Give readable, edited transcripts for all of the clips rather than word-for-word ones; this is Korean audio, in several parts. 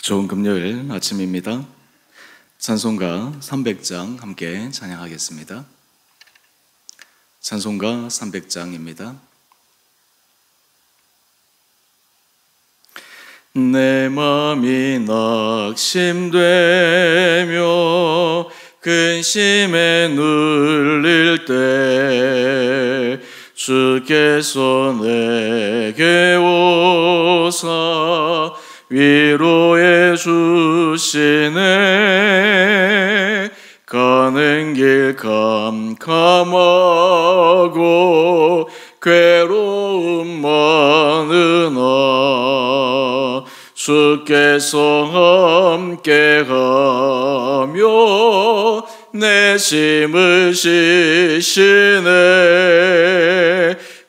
좋은 금요일 아침입니다. 찬송가 300장 함께 찬양하겠습니다. 찬송가 300장입니다. 내 맘이 낙심되며 근심에 눌릴 때 주께서 내게 오사 위로해 주시네. 가는 길 캄캄하고 괴로움 많으나 주께서 함께하며 내 짐을 지시네.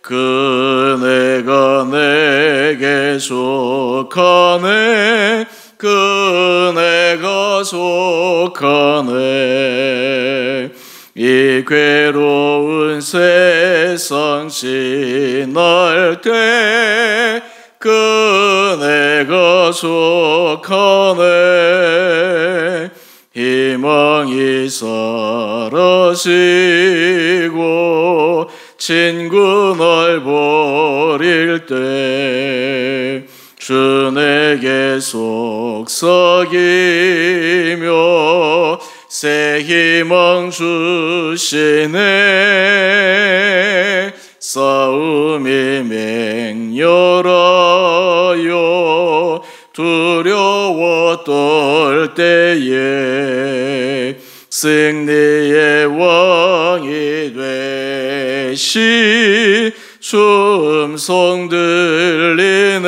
그네가 내게 속하네. 그네가 속하네. 이 괴로운 세상 지날 때 그네가 속하네. 희망이 사라지고 친구 날 버릴 때 주 내게 속삭이며 새 희망 주시네. 싸움이 맹렬하여 두려워 떨 때에 승리의 왕이 되시 주 음성 들리네.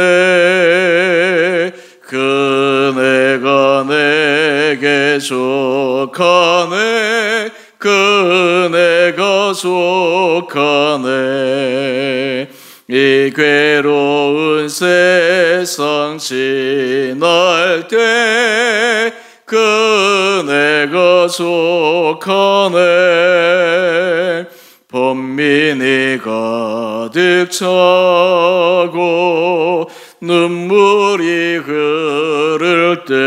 그네가 내게 속하네. 그네가 속하네. 이 괴로운 세상 지날 때 그네가 속하네. 번민이 가득 차고 눈물이 흐를 때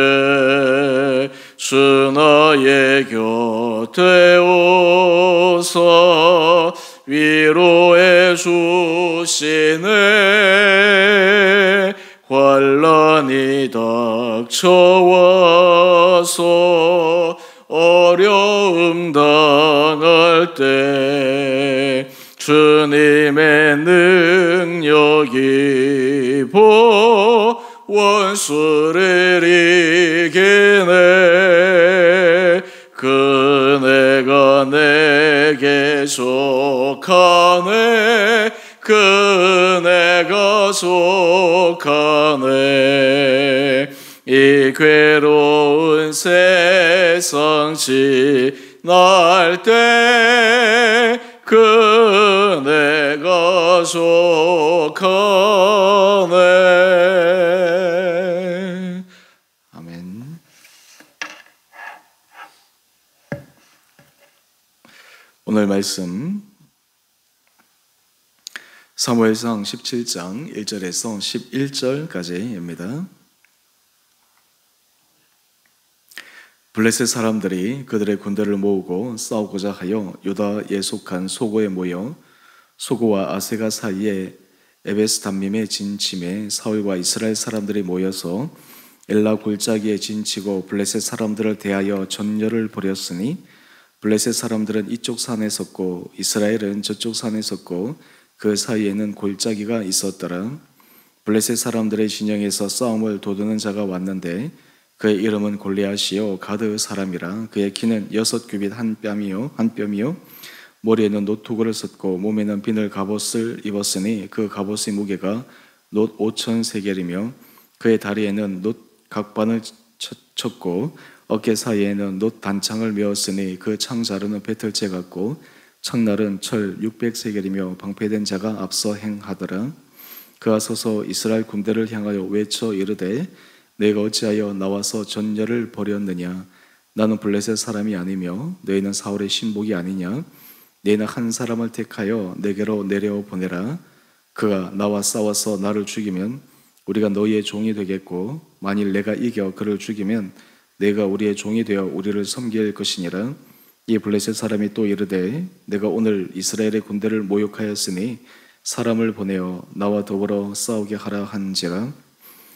주 나의 곁에 오사 위로해 주시네. 환난이 닥쳐와서 어려움 당할 때 주님의 능력이 원수를 이기네. 그네가 내게 속하네. 그네가 속하네. 이 괴로운 세상 지날 때 그네가 속하네. 아멘. 오늘 말씀 사무엘상 17장 1절에서 11절까지입니다. 블레셋 사람들이 그들의 군대를 모으고 싸우고자 하여 유다에 속한 소고에 모여 소고와 아세가 사이에 에베스담밈에 진침에 사울과 이스라엘 사람들이 모여서 엘라 골짜기에 진치고 블레셋 사람들을 대하여 전열을 벌였으니 블레셋 사람들은 이쪽 산에 섰고 이스라엘은 저쪽 산에 섰고 그 사이에는 골짜기가 있었더라. 블레셋 사람들의 진영에서 싸움을 도두는 자가 왔는데 그의 이름은 골리앗이요 가드 사람이라. 그의 키는 6규빗 한 뼘이요 머리에는 노토구를 썼고 몸에는 비늘 갑옷을 입었으니 그 갑옷의 무게가 놋 5,000세겔이며 그의 다리에는 놋 각반을 쳤고 어깨 사이에는 놋 단창을 메었으니 그 창자루는 배틀째 같고 창날은 철 600세겔이며 방패된 자가 앞서 행하더라. 그가 서서 이스라엘 군대를 향하여 외쳐 이르되 내가 어찌하여 나와서 전열을 벌였느냐. 나는 블레셋 사람이 아니며 너희는 사울의 신복이 아니냐. 너희는 한 사람을 택하여 내게로 내려 보내라. 그가 나와 싸워서 나를 죽이면 우리가 너희의 종이 되겠고 만일 내가 이겨 그를 죽이면 내가 우리의 종이 되어 우리를 섬길 것이니라. 이 블레셋 사람이 또 이르되 내가 오늘 이스라엘의 군대를 모욕하였으니 사람을 보내어 나와 더불어 싸우게 하라 한지라.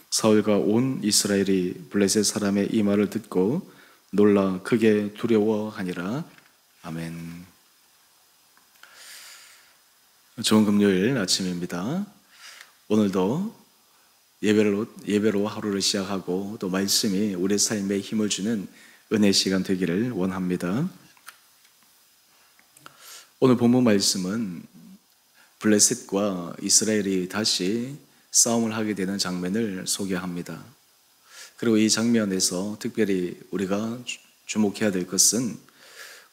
사울과 온 이스라엘이 블레셋 사람의 이 말을 듣고 놀라 크게 두려워하니라. 아멘. 좋은 금요일 아침입니다. 오늘도 예배로 하루를 시작하고 또 말씀이 우리 삶에 힘을 주는 은혜 시간 되기를 원합니다. 오늘 본문 말씀은 블레셋과 이스라엘이 다시 싸움을 하게 되는 장면을 소개합니다. 그리고 이 장면에서 특별히 우리가 주목해야 될 것은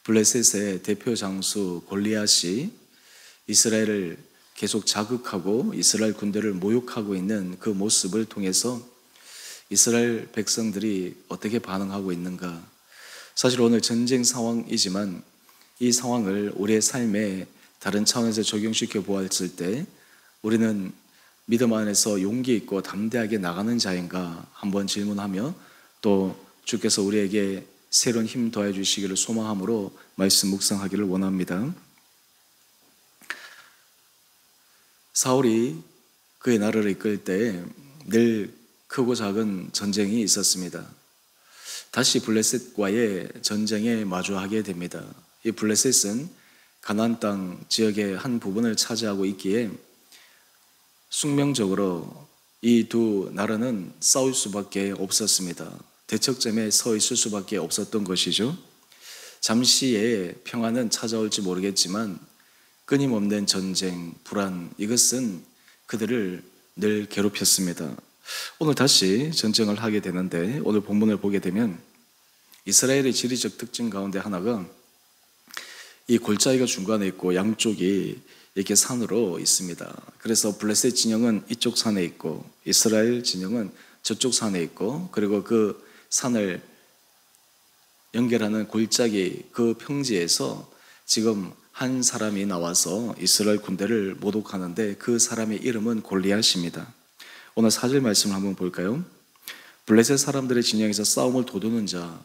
블레셋의 대표 장수 골리앗이 이스라엘을 계속 자극하고 이스라엘 군대를 모욕하고 있는 그 모습을 통해서 이스라엘 백성들이 어떻게 반응하고 있는가. 사실 오늘 전쟁 상황이지만 이 상황을 우리의 삶에 다른 차원에서 적용시켜 보았을 때 우리는 믿음 안에서 용기 있고 담대하게 나가는 자인가 한번 질문하며 또 주께서 우리에게 새로운 힘 더해 주시기를 소망함으로 말씀 묵상하기를 원합니다. 사울이 그의 나라를 이끌 때 늘 크고 작은 전쟁이 있었습니다. 다시 블레셋과의 전쟁에 마주하게 됩니다. 이 블레셋은 가나안 땅 지역의 한 부분을 차지하고 있기에 숙명적으로 이 두 나라는 싸울 수밖에 없었습니다. 대척점에 서 있을 수밖에 없었던 것이죠. 잠시의 평화는 찾아올지 모르겠지만 끊임없는 전쟁, 불안, 이것은 그들을 늘 괴롭혔습니다. 오늘 다시 전쟁을 하게 되는데 오늘 본문을 보게 되면 이스라엘의 지리적 특징 가운데 하나가 이 골짜기가 중간에 있고 양쪽이 이렇게 산으로 있습니다. 그래서 블레셋 진영은 이쪽 산에 있고 이스라엘 진영은 저쪽 산에 있고 그리고 그 산을 연결하는 골짜기 그 평지에서 지금 한 사람이 나와서 이스라엘 군대를 모독하는데 그 사람의 이름은 골리앗입니다. 오늘 4절 말씀을 한번 볼까요? 블레셋 사람들의 진영에서 싸움을 도두는 자,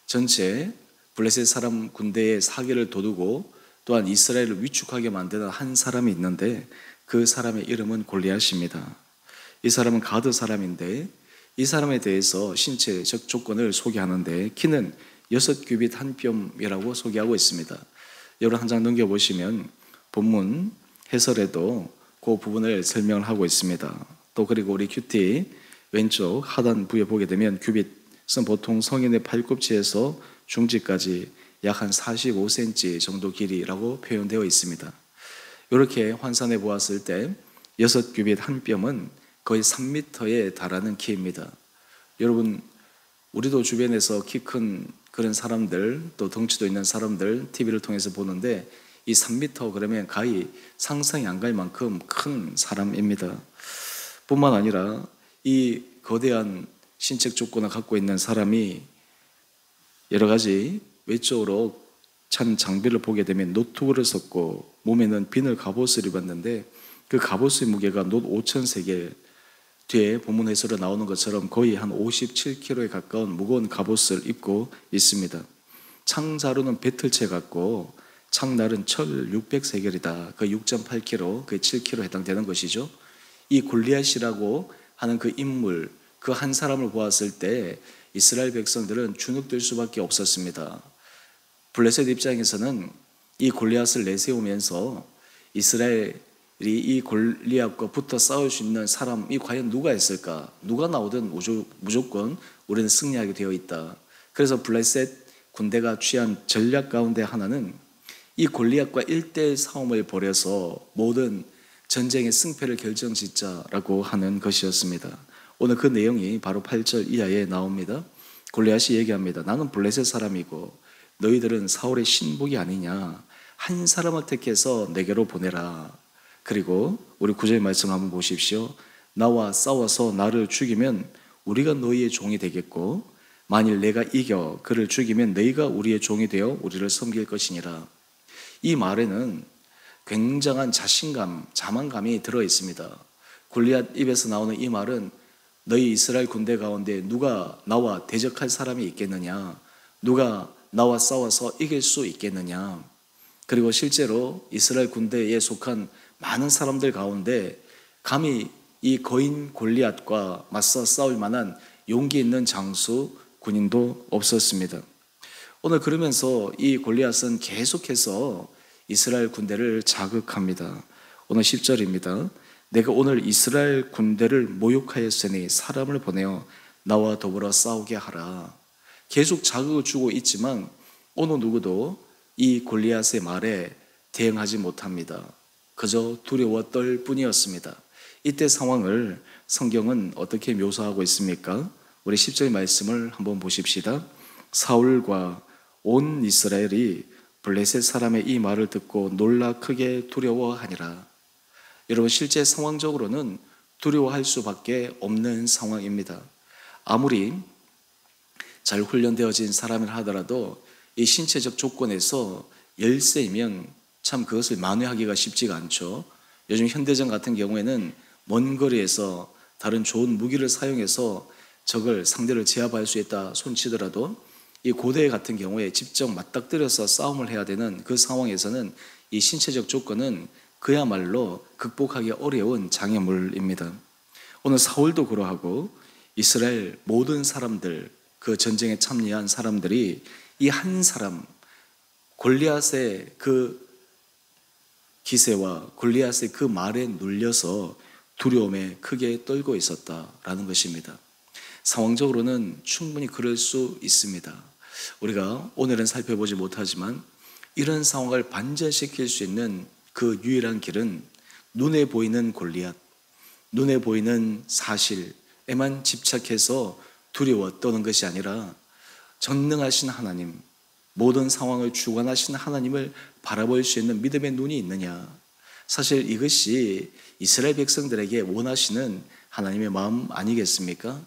전체 블레셋 사람 군대의 사기를 도두고 또한 이스라엘을 위축하게 만드는 한 사람이 있는데 그 사람의 이름은 골리앗입니다. 이 사람은 가드 사람인데 이 사람에 대해서 신체적 조건을 소개하는데 키는 6규빗 한 뼘이라고 소개하고 있습니다. 여러분 한 장 넘겨보시면 본문 해설에도 그 부분을 설명을 하고 있습니다. 또 그리고 우리 큐티 왼쪽 하단부에 보게 되면 규빗은 보통 성인의 팔꿈치에서 중지까지 약 한 45cm 정도 길이라고 표현되어 있습니다. 이렇게 환산해 보았을 때 6규빗 한 뼘은 거의 3m에 달하는 키입니다. 여러분 우리도 주변에서 키 큰 그런 사람들 또 덩치도 있는 사람들 TV를 통해서 보는데 이 3m 그러면 거의 상상이 안 갈 만큼 큰 사람입니다. 뿐만 아니라 이 거대한 신체 조건을 갖고 있는 사람이 여러 가지 외적으로 찬 장비를 보게 되면 노트구를 썼고 몸에는 비늘 갑옷을 입었는데 그 갑옷의 무게가 놋 5,000세겔 뒤에 본문 해설에 나오는 것처럼 거의 한 57kg에 가까운 무거운 갑옷을 입고 있습니다. 창자루는 배틀채 같고 창날은 철 600세겔이다. 그 6.8kg, 그 7kg 해당되는 것이죠. 이 골리앗이라고 하는 그 인물, 그 한 사람을 보았을 때 이스라엘 백성들은 주눅들 수밖에 없었습니다. 블레셋 입장에서는 이 골리앗을 내세우면서 이스라엘이 이 골리앗과 붙어 싸울 수 있는 사람이 과연 누가 있을까? 누가 나오든 무조건 우리는 승리하게 되어 있다. 그래서 블레셋 군대가 취한 전략 가운데 하나는 이 골리앗과 1대1 싸움을 벌여서 모든 전쟁의 승패를 결정짓자라고 하는 것이었습니다. 오늘 그 내용이 바로 8절 이하에 나옵니다. 골리앗이 얘기합니다. 나는 블레셋 사람이고 너희들은 사울의 신복이 아니냐. 한 사람을 택해서 내게로 보내라. 그리고 우리 9절 말씀 한번 보십시오. 나와 싸워서 나를 죽이면 우리가 너희의 종이 되겠고 만일 내가 이겨 그를 죽이면 너희가 우리의 종이 되어 우리를 섬길 것이니라. 이 말에는 굉장한 자신감, 자만감이 들어 있습니다. 골리앗 입에서 나오는 이 말은 너희 이스라엘 군대 가운데 누가 나와 대적할 사람이 있겠느냐? 누가 나와 싸워서 이길 수 있겠느냐? 그리고 실제로 이스라엘 군대에 속한 많은 사람들 가운데 감히 이 거인 골리앗과 맞서 싸울 만한 용기 있는 장수 군인도 없었습니다. 오늘 그러면서 이 골리앗은 계속해서 이스라엘 군대를 자극합니다. 오늘 10절입니다. 내가 오늘 이스라엘 군대를 모욕하였으니 사람을 보내어 나와 더불어 싸우게 하라. 계속 자극을 주고 있지만 어느 누구도 이 골리앗의 말에 대응하지 못합니다. 그저 두려워 떨 뿐이었습니다. 이때 상황을 성경은 어떻게 묘사하고 있습니까? 우리 10절 말씀을 한번 보십시다. 사울과 온 이스라엘이 블레셋 사람의 이 말을 듣고 놀라 크게 두려워하니라. 여러분, 실제 상황적으로는 두려워할 수밖에 없는 상황입니다. 아무리 잘 훈련되어진 사람이라 하더라도 이 신체적 조건에서 열세이면 참 그것을 만회하기가 쉽지가 않죠. 요즘 현대전 같은 경우에는 먼 거리에서 다른 좋은 무기를 사용해서 적을 상대를 제압할 수 있다 손치더라도 이 고대 같은 경우에 직접 맞닥뜨려서 싸움을 해야 되는 그 상황에서는 이 신체적 조건은 그야말로 극복하기 어려운 장애물입니다. 오늘 사울도 그러하고 이스라엘 모든 사람들, 그 전쟁에 참여한 사람들이 이 한 사람 골리앗의 그 기세와 골리앗의 그 말에 눌려서 두려움에 크게 떨고 있었다라는 것입니다. 상황적으로는 충분히 그럴 수 있습니다. 우리가 오늘은 살펴보지 못하지만 이런 상황을 반전시킬 수 있는 그 유일한 길은 눈에 보이는 골리앗, 눈에 보이는 사실에만 집착해서 두려워 떠는 것이 아니라 전능하신 하나님, 모든 상황을 주관하신 하나님을 바라볼 수 있는 믿음의 눈이 있느냐. 사실 이것이 이스라엘 백성들에게 원하시는 하나님의 마음 아니겠습니까?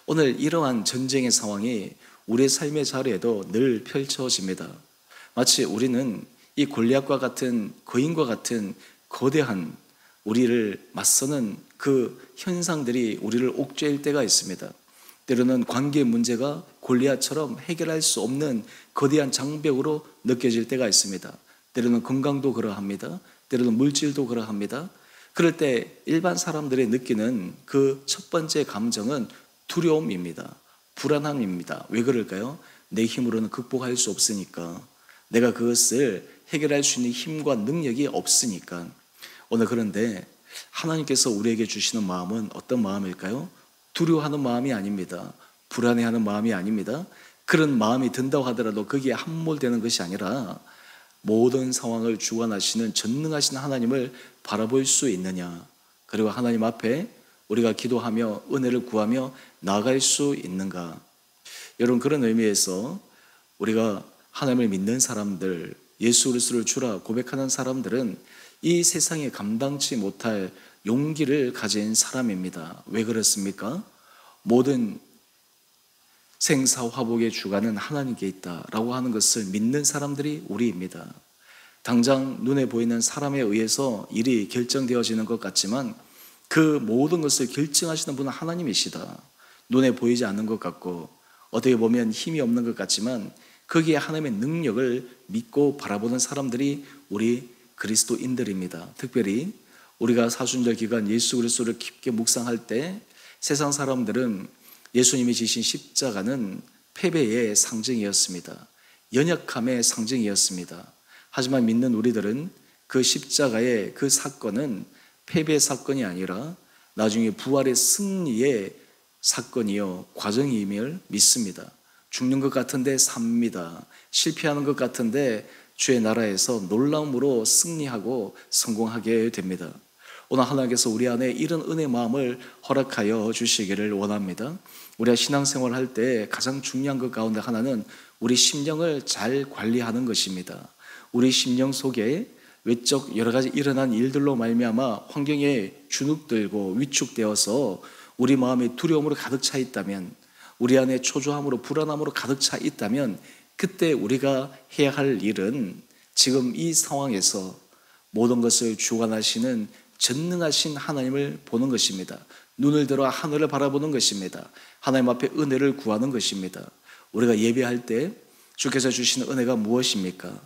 오늘 이러한 전쟁의 상황이 우리의 삶의 자리에도 늘 펼쳐집니다. 마치 우리는 이 골리앗과 같은 거인과 같은 거대한 우리를 맞서는 그 현상들이 우리를 옥죄일 때가 있습니다. 때로는 관계 문제가 골리앗처럼 해결할 수 없는 거대한 장벽으로 느껴질 때가 있습니다. 때로는 건강도 그러합니다. 때로는 물질도 그러합니다. 그럴 때 일반 사람들이 느끼는 그 첫 번째 감정은 두려움입니다. 불안함입니다. 왜 그럴까요? 내 힘으로는 극복할 수 없으니까. 내가 그것을 해결할 수 있는 힘과 능력이 없으니까. 오늘 그런데 하나님께서 우리에게 주시는 마음은 어떤 마음일까요? 두려워하는 마음이 아닙니다. 불안해하는 마음이 아닙니다. 그런 마음이 든다고 하더라도 거기에 함몰되는 것이 아니라 모든 상황을 주관하시는 전능하신 하나님을 바라볼 수 있느냐, 그리고 하나님 앞에 우리가 기도하며 은혜를 구하며 나아갈 수 있는가. 여러분, 그런 의미에서 우리가 하나님을 믿는 사람들, 예수 그리스도를 주라 고백하는 사람들은 이 세상에 감당치 못할 용기를 가진 사람입니다. 왜 그렇습니까? 모든 생사화복의 주관은 하나님께 있다라고 하는 것을 믿는 사람들이 우리입니다. 당장 눈에 보이는 사람에 의해서 일이 결정되어지는 것 같지만 그 모든 것을 결정하시는 분은 하나님이시다. 눈에 보이지 않는 것 같고 어떻게 보면 힘이 없는 것 같지만 거기에 하나님의 능력을 믿고 바라보는 사람들이 우리 그리스도인들입니다. 특별히 우리가 사순절 기간 예수 그리스도를 깊게 묵상할 때 세상 사람들은 예수님이 지신 십자가는 패배의 상징이었습니다. 연약함의 상징이었습니다. 하지만 믿는 우리들은 그 십자가의 그 사건은 패배의 사건이 아니라 나중에 부활의 승리의 사건이요 과정임을 믿습니다. 죽는 것 같은데 삽니다. 실패하는 것 같은데 주의 나라에서 놀라움으로 승리하고 성공하게 됩니다. 오늘 하나님께서 우리 안에 이런 은혜 마음을 허락하여 주시기를 원합니다. 우리가 신앙생활을 할 때 가장 중요한 것 가운데 하나는 우리 심령을 잘 관리하는 것입니다. 우리 심령 속에 외적 여러 가지 일어난 일들로 말미암아 환경에 주눅들고 위축되어서 우리 마음이 두려움으로 가득 차 있다면, 우리 안에 초조함으로 불안함으로 가득 차 있다면 그때 우리가 해야 할 일은 지금 이 상황에서 모든 것을 주관하시는 전능하신 하나님을 보는 것입니다. 눈을 들어 하늘을 바라보는 것입니다. 하나님 앞에 은혜를 구하는 것입니다. 우리가 예배할 때 주께서 주시는 은혜가 무엇입니까?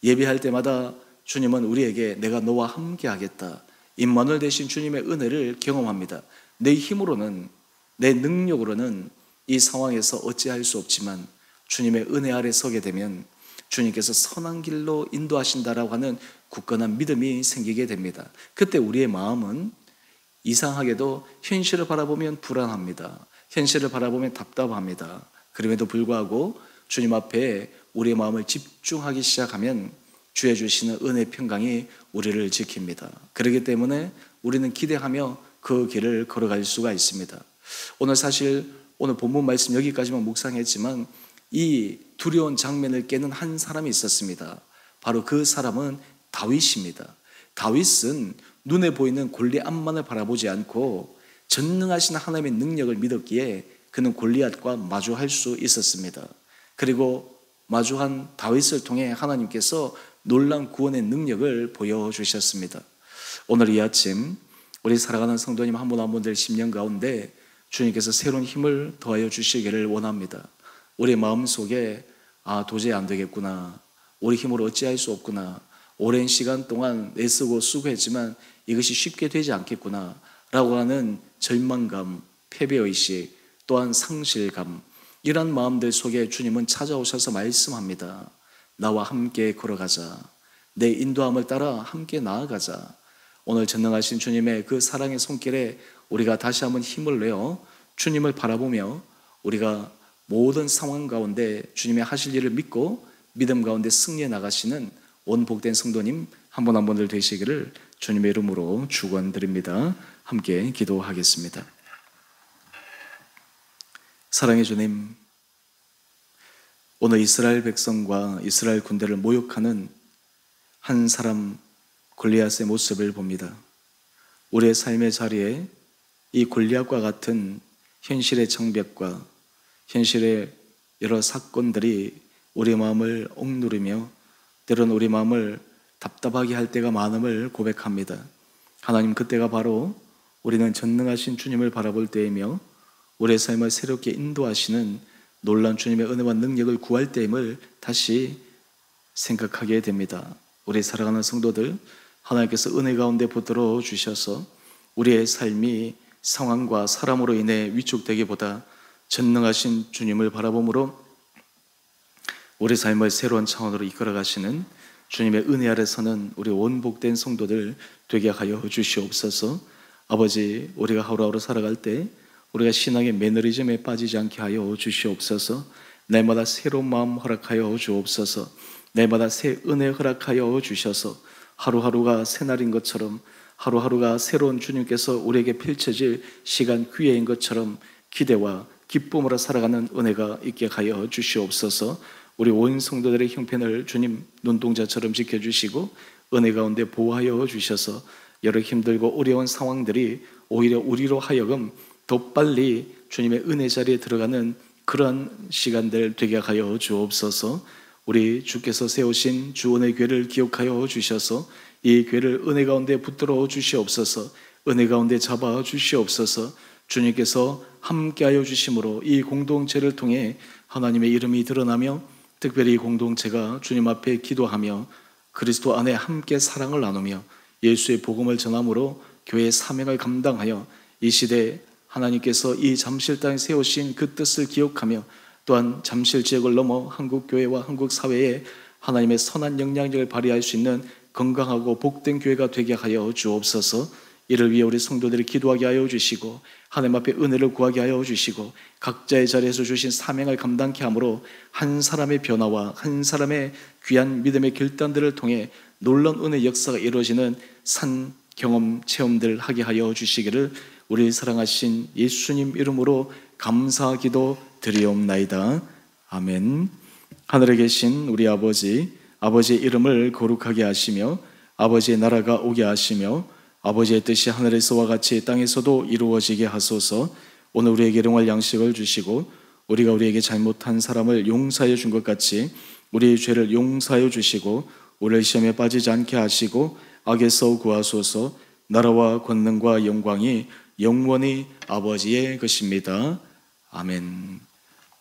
예배할 때마다 주님은 우리에게 내가 너와 함께 하겠다, 임마누엘 되신 주님의 은혜를 경험합니다. 내 힘으로는, 내 능력으로는 이 상황에서 어찌할 수 없지만 주님의 은혜 아래 서게 되면 주님께서 선한 길로 인도하신다라고 하는 굳건한 믿음이 생기게 됩니다. 그때 우리의 마음은 이상하게도 현실을 바라보면 불안합니다. 현실을 바라보면 답답합니다. 그럼에도 불구하고 주님 앞에 우리의 마음을 집중하기 시작하면 주의 주시는 은혜 평강이 우리를 지킵니다. 그렇기 때문에 우리는 기대하며 그 길을 걸어갈 수가 있습니다. 오늘 본문 말씀 여기까지만 묵상했지만 이 두려운 장면을 깨는 한 사람이 있었습니다. 바로 그 사람은 다윗입니다. 다윗은 눈에 보이는 골리앗만을 바라보지 않고 전능하신 하나님의 능력을 믿었기에 그는 골리앗과 마주할 수 있었습니다. 그리고 마주한 다윗을 통해 하나님께서 놀라운 구원의 능력을 보여주셨습니다. 오늘 이 아침 우리 살아가는 성도님 한 분 한 분들 심령 가운데 주님께서 새로운 힘을 더하여 주시기를 원합니다. 우리 마음속에 도저히 안 되겠구나, 우리 힘으로 어찌할 수 없구나, 오랜 시간 동안 애쓰고 수고했지만 이것이 쉽게 되지 않겠구나 라고 하는 절망감, 패배의식, 또한 상실감, 이런 마음들 속에 주님은 찾아오셔서 말씀합니다. 나와 함께 걸어가자, 내 인도함을 따라 함께 나아가자. 오늘 전능하신 주님의 그 사랑의 손길에 우리가 다시 한번 힘을 내어 주님을 바라보며 우리가 모든 상황 가운데 주님의 하실 일을 믿고 믿음 가운데 승리해 나가시는 온 복된 성도님 한 분 한 분들 되시기를 주님의 이름으로 축원드립니다. 함께 기도하겠습니다. 사랑의 주님, 오늘 이스라엘 백성과 이스라엘 군대를 모욕하는 한 사람 골리앗의 모습을 봅니다. 우리의 삶의 자리에 이 골리앗과 같은 현실의 장벽과 현실의 여러 사건들이 우리 마음을 억누르며 때로는 우리 마음을 답답하게 할 때가 많음을 고백합니다. 하나님, 그때가 바로 우리는 전능하신 주님을 바라볼 때이며 우리의 삶을 새롭게 인도하시는 놀라운 주님의 은혜와 능력을 구할 때임을 다시 생각하게 됩니다. 우리 사랑하는 성도들, 하나님께서 은혜 가운데 붙들어 주셔서 우리의 삶이 상황과 사람으로 인해 위축되기보다 전능하신 주님을 바라봄으로 우리 삶을 새로운 차원으로 이끌어 가시는 주님의 은혜 아래서는 우리 원복된 성도들 되게 하여 주시옵소서. 아버지, 우리가 하루하루 살아갈 때 우리가 신앙의 매너리즘에 빠지지 않게 하여 주시옵소서. 날마다 새로운 마음 허락하여 주옵소서. 날마다 새 은혜 허락하여 주셔서 하루하루가 새날인 것처럼, 하루하루가 새로운 주님께서 우리에게 펼쳐질 시간 기회인 것처럼 기대와 기쁨으로 살아가는 은혜가 있게 하여 주시옵소서. 우리 온 성도들의 형편을 주님 눈동자처럼 지켜주시고 은혜 가운데 보호하여 주셔서 여러 힘들고 어려운 상황들이 오히려 우리로 하여금 더 빨리 주님의 은혜 자리에 들어가는 그런 시간들 되게 하여 주옵소서. 우리 주께서 세우신 주은혜 교회를 기억하여 주셔서 이 교회를 은혜 가운데 붙들어 주시옵소서. 은혜 가운데 잡아 주시옵소서. 주님께서 함께하여 주심으로 이 공동체를 통해 하나님의 이름이 드러나며 특별히 이 공동체가 주님 앞에 기도하며 그리스도 안에 함께 사랑을 나누며 예수의 복음을 전함으로 교회의 사명을 감당하여 이 시대에 하나님께서 이 잠실 땅에 세우신 그 뜻을 기억하며 또한 잠실 지역을 넘어 한국 교회와 한국 사회에 하나님의 선한 영향력을 발휘할 수 있는 건강하고 복된 교회가 되게 하여 주옵소서. 이를 위해 우리 성도들이 기도하게 하여 주시고 하나님 앞에 은혜를 구하게 하여 주시고 각자의 자리에서 주신 사명을 감당케 함으로 한 사람의 변화와 한 사람의 귀한 믿음의 결단들을 통해 놀라운 은혜 역사가 이루어지는 산 경험 체험들 하게 하여 주시기를 우리 사랑하신 예수님 이름으로 감사 기도 드리옵나이다. 아멘. 하늘에 계신 우리 아버지, 아버지의 이름을 거룩하게 하시며 아버지의 나라가 오게 하시며 아버지의 뜻이 하늘에서와 같이 땅에서도 이루어지게 하소서. 오늘 우리에게 일용할 양식을 주시고 우리가 우리에게 잘못한 사람을 용서하여 준 것 같이 우리의 죄를 용서하여 주시고 우리를 시험에 빠지지 않게 하시고 악에서 구하소서. 나라와 권능과 영광이 영원히 아버지의 것입니다. 아멘.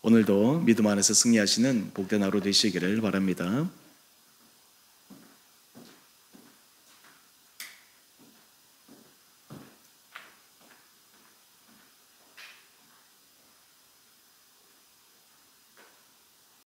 오늘도 믿음 안에서 승리하시는 복된 하루 되시기를 바랍니다.